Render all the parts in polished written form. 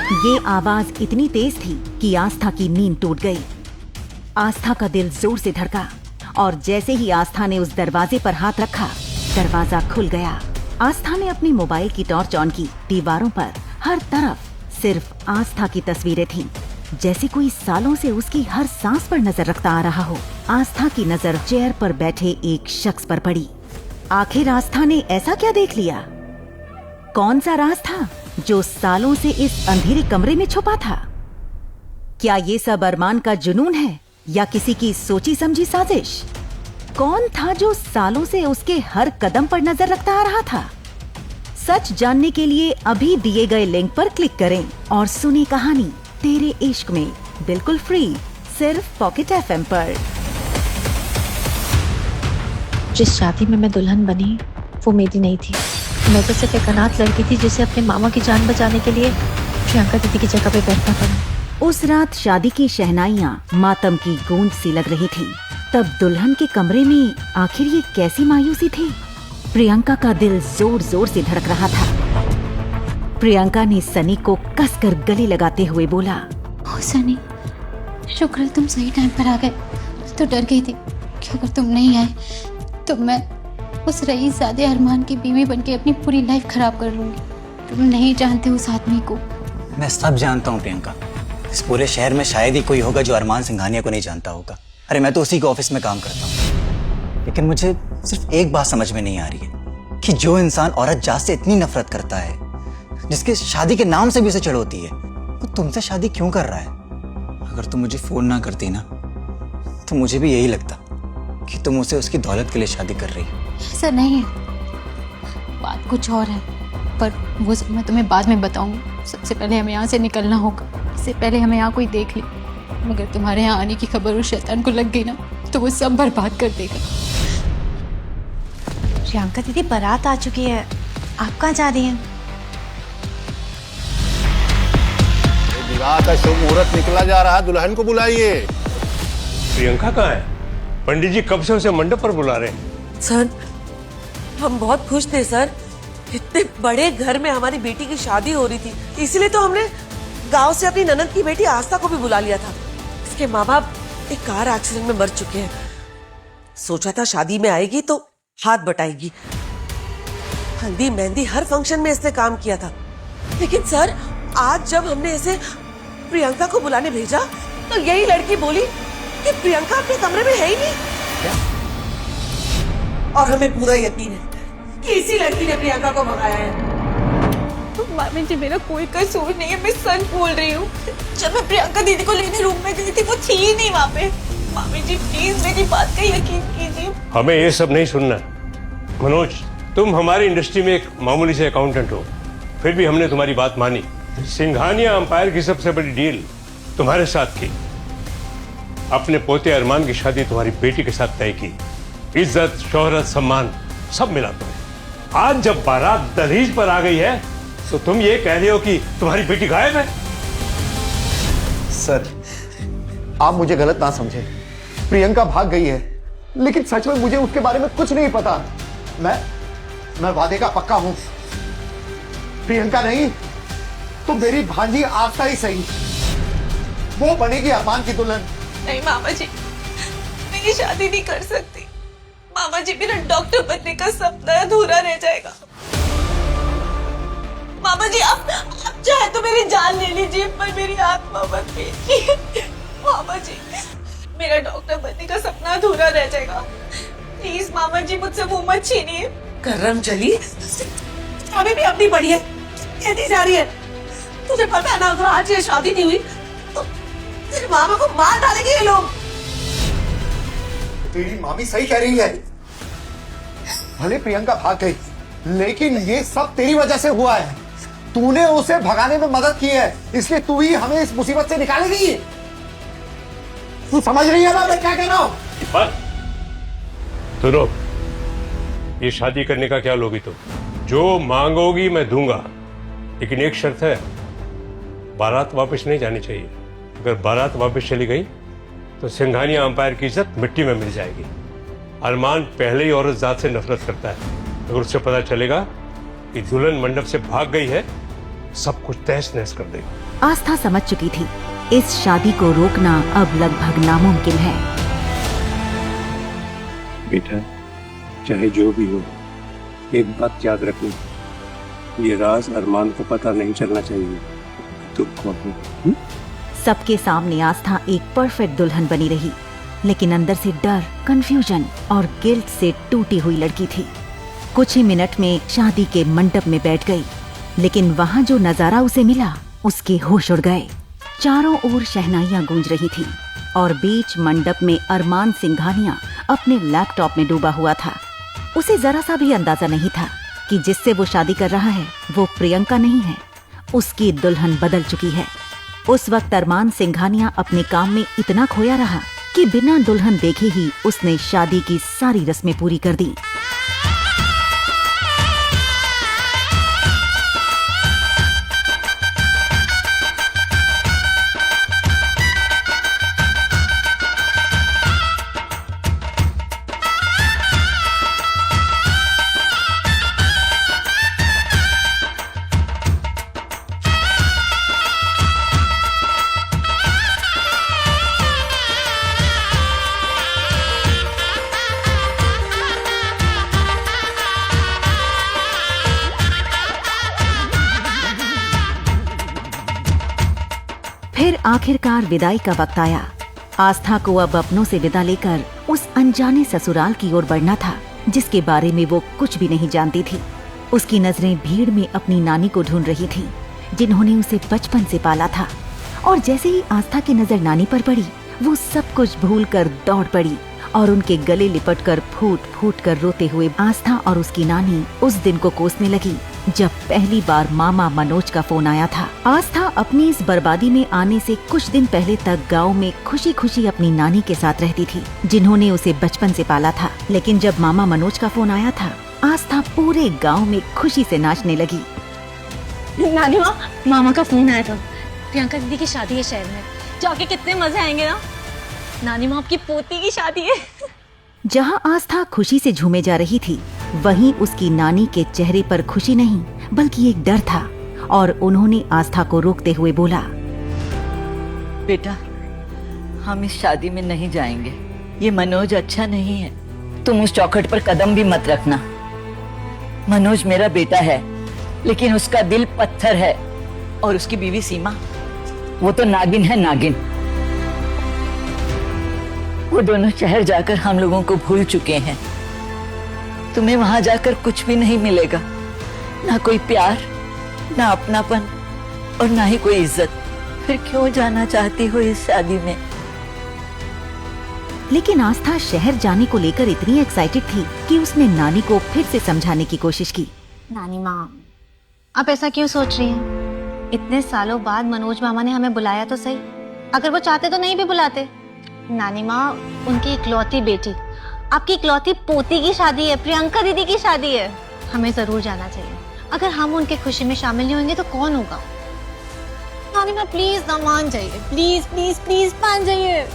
ये आवाज इतनी तेज थी कि आस्था की नींद टूट गई। आस्था का दिल जोर से धड़का और जैसे ही आस्था ने उस दरवाजे पर हाथ रखा, दरवाजा खुल गया। आस्था ने अपनी मोबाइल की टॉर्च ऑन की। दीवारों पर हर तरफ सिर्फ आस्था की तस्वीरें थीं, जैसे कोई सालों से उसकी हर सांस पर नजर रखता आ रहा हो। आस्था की नजर चेयर पर बैठे एक शख्स पर पड़ी। आखिर आस्था ने ऐसा क्या देख लिया? कौन सा राज था जो सालों से इस अंधेरे कमरे में छुपा था? क्या ये सब अरमान का जुनून है या किसी की सोची समझी साजिश? कौन था जो सालों से उसके हर कदम पर नजर रखता आ रहा था? सच जानने के लिए अभी दिए गए लिंक पर क्लिक करें और सुने कहानी तेरे इश्क में, बिल्कुल फ्री, सिर्फ पॉकेट एफएम पर। जिस शादी में मैं दुल्हन बनी वो मेरी नहीं थी। मैं तो सिर्फ एक अनाथ लड़की थी जिसे अपने मामा की जान बचाने के लिए प्रियंका दीदी की जगह पे बैठना पड़ा। उस रात शादी की शहनाइयाँ मातम की गूंज सी लग रही थी। तब दुल्हन के कमरे में आखिर ये कैसी मायूसी थी? प्रियंका का दिल जोर जोर से धड़क रहा था। प्रियंका ने सनी को कसकर गले लगाते हुए बोला, ओ सनी, शुक्र है तुम सही टाइम पर आ गए। तो डर गई थी कि अगर तुम नहीं आए तो मैं उस रईसज़ादे अरमान की बीवी बनके अपनी पूरी लाइफ खराब कर लूंगी। तुम नहीं जानते उस आदमी को। मैं सब जानता हूँ प्रियंका। इस पूरे शहर में शायद ही कोई होगा जो अरमान सिंघानिया को नहीं जानता होगा। अरे मैं तो उसी के ऑफिस में काम करता हूँ। लेकिन मुझे सिर्फ एक बात समझ में नहीं आ रही है कि जो इंसान औरत जात से इतनी नफरत करता है, जिसके शादी के नाम से भी उसे चिढ़ होती है, वो तुमसे शादी क्यों कर रहा है? अगर तुम मुझे फोन ना करती ना तो मुझे भी यही लगता कि तुम उसे उसकी दौलत के लिए शादी कर रही हो। ऐसा नहीं है, बात कुछ और है, पर वो सब मैं तुम्हें बाद में बताऊंगी। सबसे पहले हमें यहाँ से निकलना होगा। इससे पहले हमें यहाँ कोई देख ले। मगर तुम्हारे यहाँ आने की खबर उस शैतान को लग गई ना तो वो सब बर्बाद कर देगा। प्रियंका दीदी, बारात आ चुकी है, आप कहाँ जा रही हैं? विवाह का शुभ मुहूर्त निकला जा रहा है, दुल्हन को बुलाइए। प्रियंका कहाँ है? पंडित जी कब से उसे मंडप पर बुला रहे हैं। सर, हम बहुत खुश थे सर। इतने बड़े घर में हमारी बेटी की शादी हो रही थी, इसीलिए तो हमने गांव से अपनी ननद की बेटी आस्था को भी बुला लिया था। इसके माँ बाप एक कार एक्सीडेंट में मर चुके हैं। सोचा था शादी में आएगी तो हाथ बटाएगी। हल्दी मेहंदी हर फंक्शन में इसने काम किया था। लेकिन सर, आज जब हमने इसे प्रियंका को बुलाने भेजा तो यही लड़की बोली कि प्रियंका अपने कमरे में है ही नहीं। और हमें पूरा यकीन है कि इसी लड़की ने प्रियंका को भगाया है। मामी जी, मेरा कोई कसूर नहीं है, मैं सच बोल रही हूँ। जब मैं प्रियंका दीदी को लेने रूम में गई थी वो थी ही नहीं वहाँ पे। मामी जी प्लीज मेरी बात का यकीन कीजिए। हमें ये सब नहीं सुनना। मनोज, तुम हमारी इंडस्ट्री में एक मामूली से अकाउंटेंट हो, फिर भी हमने तुम्हारी बात मानी। सिंघानिया अंपायर की सबसे बड़ी डील तुम्हारे साथ की। अपने पोते अरमान की शादी तुम्हारी बेटी के साथ तय की। इज्जत, शोहरत, सम्मान सब मिला तुम्हें। आज जब बारात दहलीज पर आ गई है तो तुम ये कह रहे हो कि तुम्हारी बेटी गायब है। सर, आप मुझे गलत ना समझे। प्रियंका भाग गई है, लेकिन सच में मुझे उसके बारे में कुछ नहीं पता। मैं वादे का पक्का हूं। प्रियंका नहीं तो मेरी भांजी आस्था ही सही, वो बनेगी अरमान की दुल्हन। नहीं मामा जी, मेरी शादी नहीं कर सकती। मामा जी, मेरा डॉक्टर बनने का सपना अधूरा रह जाएगा। मामा जी, आप चाहे तो मेरी जान ले लीजिए, पर मेरी आत्मा मत लीजिए। मामा जी, मेरा डॉक्टर बनने का सपना अधूरा रह जाएगा। प्लीज मामा जी, मुझसे वो मत छीनिए। करम चली अभी भी अपनी बड़ी है, कहती जा रही है। तुझे पता है ना, अगर आज ये शादी नहीं हुई तो तेरे मामा को मार डालेंगे ये लोग। तेरी मामी सही कह रही है। भले प्रियंका भाग गई, लेकिन ये सब तेरी वजह से हुआ है। तूने उसे भगाने में मदद की है, इसलिए तू ही हमें इस मुसीबत से निकालेगी। तू समझ रही है ना मैं क्या कह रहा हूं? सुनो, ये शादी करने का क्या लोगी तुम? जो मांगोगी मैं दूंगा, लेकिन एक शर्त है, बारात वापस नहीं जानी चाहिए। अगर बारात वापस चली गई तो सिंघानिया अंपायर की इज्जत मिट्टी में मिल जाएगी। अरमान पहले ही औरत जात से नफरत करता है। अगर उससे पता चलेगा कि दुल्हन मंडप से भाग गई है सब कुछ तहस नहस कर देगा। आस्था समझ चुकी थी इस शादी को रोकना अब लगभग नामुमकिन है। बेटा, चाहे जो भी हो, एक बात याद रखना, ये राज अरमान को पता नहीं चलना चाहिए तुम कौन हो। सबके सामने आस्था एक परफेक्ट दुल्हन बनी रही, लेकिन अंदर से डर, कंफ्यूजन और गिल्ट से टूटी हुई लड़की थी। कुछ ही मिनट में शादी के मंडप में बैठ गई, लेकिन वहाँ जो नजारा उसे मिला उसके होश उड़ गए। चारों ओर शहनाइयां गूंज रही थीं और बीच मंडप में अरमान सिंघानिया अपने लैपटॉप में डूबा हुआ था। उसे जरा सा भी अंदाजा नहीं था कि जिससे वो शादी कर रहा है वो प्रियंका नहीं है, उसकी दुल्हन बदल चुकी है। उस वक्त अरमान सिंघानिया अपने काम में इतना खोया रहा कि बिना दुल्हन देखे ही उसने शादी की सारी रस्में पूरी कर दी। फिर आखिरकार विदाई का वक्त आया। आस्था को अब अपनों से विदा लेकर उस अनजाने ससुराल की ओर बढ़ना था, जिसके बारे में वो कुछ भी नहीं जानती थी। उसकी नजरें भीड़ में अपनी नानी को ढूंढ रही थीं, जिन्होंने उसे बचपन से पाला था। और जैसे ही आस्था की नजर नानी पर पड़ी, वो सब कुछ भूलकर दौड़ पड़ी और उनके गले लिपटकर फूट फूट कर रोते हुए आस्था और उसकी नानी उस दिन को कोसने लगी जब पहली बार मामा मनोज का फोन आया था। आस्था अपनी इस बर्बादी में आने से कुछ दिन पहले तक गांव में खुशी खुशी अपनी नानी के साथ रहती थी, जिन्होंने उसे बचपन से पाला था। लेकिन जब मामा मनोज का फोन आया था, आस्था पूरे गांव में खुशी से नाचने लगी। नानी माँ, मामा का फोन आया था, प्रियंका दीदी की शादी है शहर में, जाके कितने मजे आएंगे ना। नानी माँ, आपकी पोती की शादी है। जहाँ आस्था खुशी से झूमे जा रही थी, वहीं उसकी नानी के चेहरे पर खुशी नहीं बल्कि एक डर था, और उन्होंने आस्था को रोकते हुए बोला, बेटा, हम इस शादी में नहीं जाएंगे। ये मनोज अच्छा नहीं है, तुम उस चौखट पर कदम भी मत रखना। मनोज मेरा बेटा है, लेकिन उसका दिल पत्थर है, और उसकी बीवी सीमा, वो तो नागिन है, नागिन। वो दोनों शहर जाकर हम लोगों को भूल चुके हैं। तुम्हें वहां जाकर कुछ भी नहीं मिलेगा, ना कोई प्यार, ना अपनापन, और ना ही कोई इज्जत। फिर क्यों जाना चाहती हो इस शादी में? लेकिन आस्था शहर जाने को लेकर इतनी एक्साइटेड थी कि उसने नानी को फिर से समझाने की कोशिश की। नानी माँ, आप ऐसा क्यों सोच रही हैं? इतने सालों बाद मनोज मामा ने हमें बुलाया तो सही, अगर वो चाहते तो नहीं भी बुलाते। नानी माँ, उनकी इकलौती बेटी, आपकी इकलौती पोती की शादी है, प्रियंका दीदी की शादी है। हमें जरूर जाना चाहिए। अगर हम उनके खुशी में शामिल नहीं होंगे तो कौन होगा? नानी माँ प्लीज ना मान जाइए, प्लीज प्लीज प्लीज मान जाइए।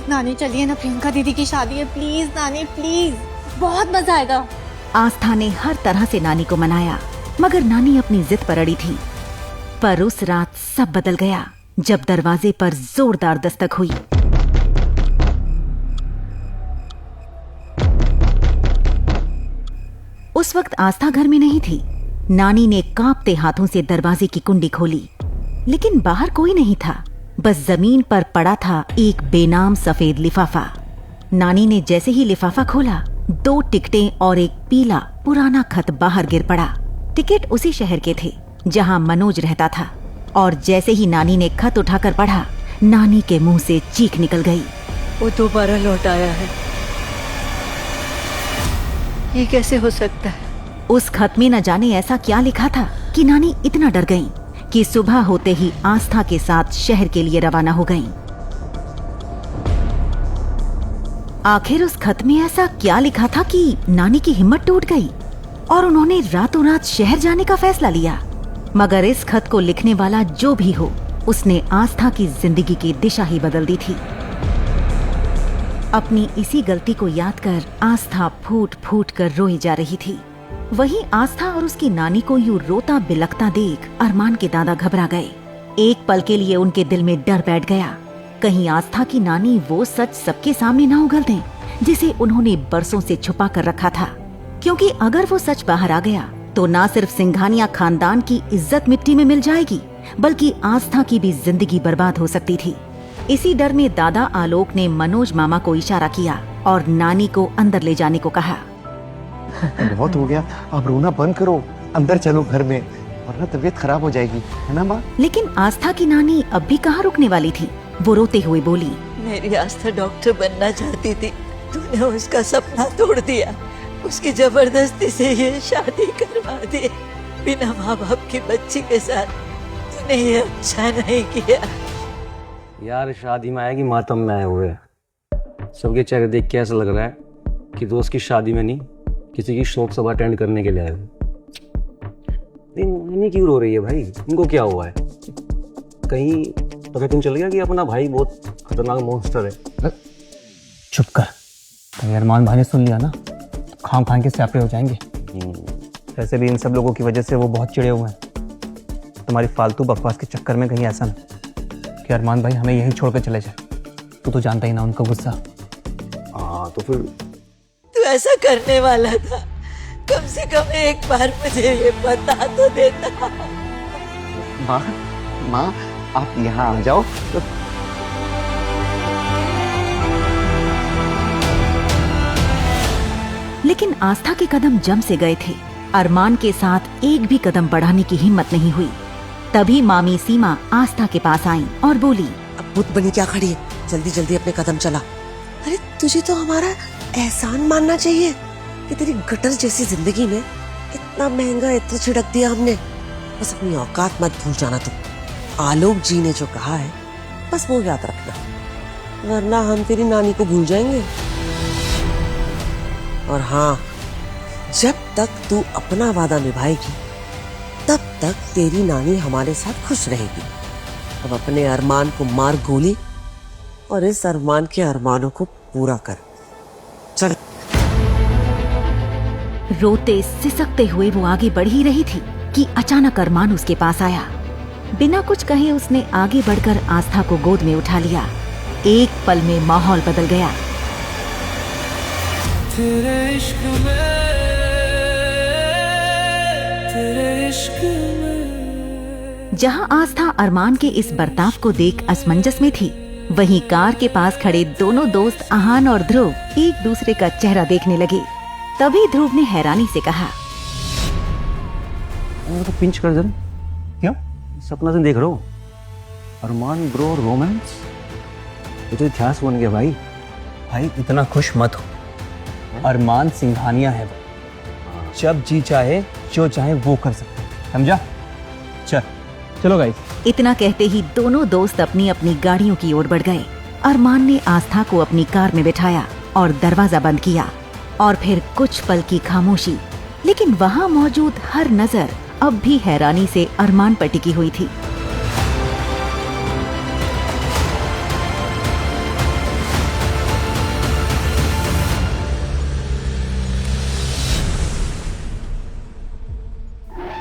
नानी चलिए ना, प्रियंका दीदी की शादी है, प्लीज नानी प्लीज, बहुत मजा आएगा। आस्था ने हर तरह से नानी को मनाया, मगर नानी अपनी जिद पर अड़ी थी। पर उस रात सब बदल गया जब दरवाजे पर जोरदार दस्तक हुई। उस वक्त आस्था घर में नहीं थी। नानी ने कांपते हाथों से दरवाजे की कुंडी खोली, लेकिन बाहर कोई नहीं था। बस जमीन पर पड़ा था एक बेनाम सफेद लिफाफा। नानी ने जैसे ही लिफाफा खोला, 2 टिकटें और एक पीला पुराना खत बाहर गिर पड़ा। टिकट उसी शहर के थे जहां मनोज रहता था, और जैसे ही नानी ने खत उठाकर पढ़ा, नानी के मुंह से चीख निकल गई। वो दोबारा लौट आया है, ये कैसे हो सकता है? उस खत में न जाने ऐसा क्या लिखा था कि नानी इतना डर गईं कि सुबह होते ही आस्था के साथ शहर के लिए रवाना हो गईं। आखिर उस खत में ऐसा क्या लिखा था कि नानी की हिम्मत टूट गई और उन्होंने रातों रात शहर जाने का फैसला लिया। मगर इस खत को लिखने वाला जो भी हो, उसने आस्था की जिंदगी की दिशा ही बदल दी थी। अपनी इसी गलती को याद कर आस्था फूट फूट कर रोई जा रही थी। वहीं आस्था और उसकी नानी को यूं रोता बिलखता देख अरमान के दादा घबरा गए। एक पल के लिए उनके दिल में डर बैठ गया, कहीं आस्था की नानी वो सच सबके सामने न उगल दें जिसे उन्होंने बरसों से छुपा कर रखा था। क्योंकि अगर वो सच बाहर आ गया तो न सिर्फ सिंघानिया खानदान की इज्जत मिट्टी में मिल जाएगी, बल्कि आस्था की भी जिंदगी बर्बाद हो सकती थी। इसी डर में दादा आलोक ने मनोज मामा को इशारा किया और नानी को अंदर ले जाने को कहा। बहुत हो गया, अब रोना बंद करो, अंदर चलो घर में, वरना तबीयत खराब हो जाएगी, है ना माँ? लेकिन आस्था की नानी अब भी कहाँ रुकने वाली थी। वो रोते हुए बोली, मेरी आस्था डॉक्टर बनना चाहती थी, तूने उसका सपना तोड़ दिया, उसकी जबरदस्ती से ये शादी करवा दी, बिना माँ बाप की बच्ची के साथ। तूने ये अच्छा नहीं किया। यार शादी में आएगी मातम में आए हुए, सबके चेहरे देख के ऐसा लग रहा है कि दोस्त की शादी में नहीं किसी की शोक सभा अटेंड करने के लिए आए हुए। नहीं क्यों रो रही है भाई, इनको क्या हुआ है? कहीं पता तुम चल गया कि अपना भाई बहुत खतरनाक मॉन्स्टर है। चुप कर, कहीं अरमान भाई ने सुन लिया ना तो खाम खान के स्यापे हो जाएंगे। वैसे भी इन सब लोगों की वजह से वो बहुत चिड़े हुए हैं। तुम्हारी फालतू बकवास के चक्कर में कहीं ऐसा ना कि अरमान भाई हमें यहीं छोड़कर चले जाए। तू तो जानता ही ना उनका गुस्सा। हाँ तो फिर तू ऐसा करने वाला था, कम से कम एक बार मुझे ये बता तो देता। माँ आप यहाँ आ जाओ। लेकिन आस्था के कदम जम से गए थे। अरमान के साथ एक भी कदम बढ़ाने की हिम्मत नहीं हुई। तभी मामी सीमा आस्था के पास आई और बोली, अब बुत बनी क्या खड़ी है, जल्दी जल्दी अपने कदम चला। अरे तुझे तो हमारा एहसान मानना चाहिए कि तेरी गटर जैसी जिंदगी में इतना महंगा इत्र छिड़क दिया हमने। बस अपनी औकात मत भूल जाना तुम। आलोक जी ने जो कहा है बस वो याद रखना, वरना हम तेरी नानी को भूल जाएंगे। और हाँ, जब तक तू अपना वादा निभाएगी तब तक तेरी नानी हमारे साथ खुश रहेगी। अब अपने अरमान को मार गोली और इस अरमान के अरमानों को पूरा कर। चल। रोते सिसकते हुए वो आगे बढ़ ही रही थी कि अचानक अरमान उसके पास आया। बिना कुछ कहे उसने आगे बढ़कर आस्था को गोद में उठा लिया। एक पल में माहौल बदल गया। तेरे इश्क में, तेरे इश्क में। जहां आस्था अरमान के इस बर्ताव को देख असमंजस में थी, वहीं कार के पास खड़े दोनों दोस्त आहान और ध्रुव एक दूसरे का चेहरा देखने लगे। तभी ध्रुव ने हैरानी से कहा, तो पिंच कर जरा। क्यों? सपना से देख रहा हूँ, अरमान ब्रो रोमांस, ये तो इतिहास बन गया भाई। भाई इतना खुश मत हो, अरमान सिंघानिया है वो, जब जी चाहे जो चाहे वो कर सकते हैं, समझा? चलो गाइस। इतना कहते ही दोनों दोस्त अपनी अपनी गाड़ियों की ओर बढ़ गए। अरमान ने आस्था को अपनी कार में बिठाया और दरवाजा बंद किया। और फिर कुछ पल की खामोशी, लेकिन वहाँ मौजूद हर नजर अब भी हैरानी से अरमान पर टिकी हुई थी।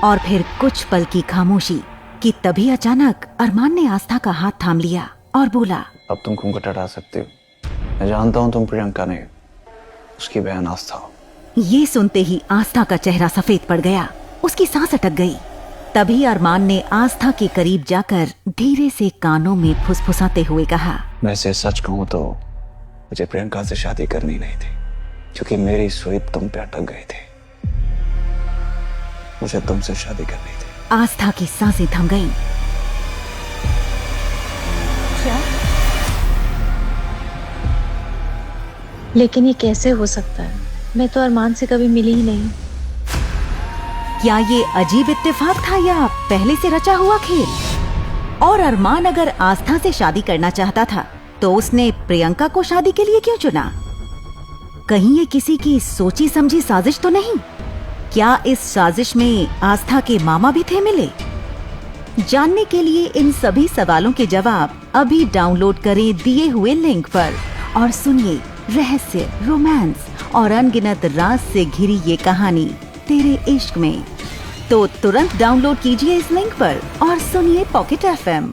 और फिर कुछ पल की खामोशी कि तभी अचानक अरमान ने आस्था का हाथ थाम लिया और बोला, अब तुम घूंघट हटा सकते हो। मैं जानता हूँ तुम प्रियंका नहीं, उसकी बहन आस्था हो। ये सुनते ही आस्था का चेहरा सफेद पड़ गया, उसकी सांस अटक गई। तभी अरमान ने आस्था के करीब जाकर धीरे से कानों में फुसफुसाते हुए कहा, वैसे सच कहूँ तो मुझे प्रियंका से शादी करनी नहीं थी, क्योंकि मेरी सुई तुम पे अटक गई थी। मुझे तुमसे शादी करनी थी। आस्था की सांसें थम गईं। क्या? लेकिन ये कैसे हो सकता है? मैं तो अरमान से कभी मिली ही नहीं। क्या ये अजीब इत्तेफाक था या पहले से रचा हुआ खेल? और अरमान अगर आस्था से शादी करना चाहता था तो उसने प्रियंका को शादी के लिए क्यों चुना? कहीं ये किसी की सोची समझी साजिश तो नहीं? क्या इस साजिश में आस्था के मामा भी थे मिले? जानने के लिए इन सभी सवालों के जवाब अभी डाउनलोड करें दिए हुए लिंक पर और सुनिए रहस्य, रोमांस और अनगिनत राज से घिरी ये कहानी तेरे इश्क में। तो तुरंत डाउनलोड कीजिए इस लिंक पर और सुनिए पॉकेट FM।